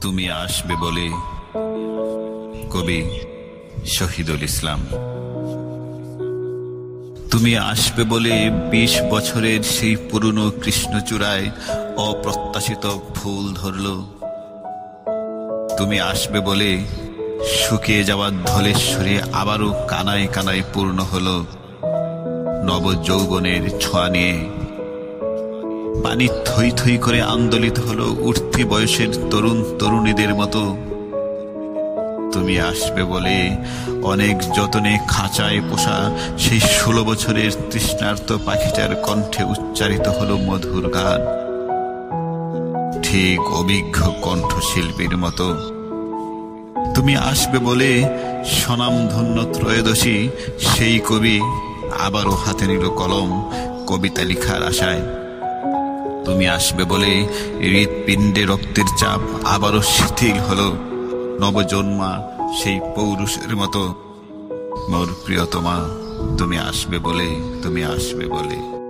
তুমি আসবে বলে। কবি শহীদুল ইসলাম। তুমি আসবে বলে ২০ বছরের সেই পুরনো কৃষ্ণচূড়ায় অপ্রত্যাশিত ফুল ধরল। তুমি আসবে বলে শুকিয়ে যাওয়া ধলেশ্বরী আবারও কানায় কানায় পূর্ণ হল নবযৌবনের ছোঁয়া নিয়ে। পানি থই থই করে আন্দোলিত হলো উঠতি বয়সের তরুণ তরুণীদের মতো। তুমি আসবে বলে অনেক যতনে খাঁচায় পোষা সেই ১৬ বছরের তৃষ্ণার্ত পাখিটার কণ্ঠে উচ্চারিত হলো মধুর গান, ঠিক অভিজ্ঞ কণ্ঠশিল্পীর মতো। তুমি আসবে বলে স্বনামধন্য ত্রয়োদশী সেই কবি আবারও হাতে নিল কলম কবিতা লিখার আশায়। তুমি আসবে বলে হৃৎপিণ্ডে রক্তের চাপ আবারও শিথিল হলো নবজন্মা সেই পৌরুষের মতো। মোর প্রিয়তমা, তুমি আসবে বলে, তুমি আসবে বলে।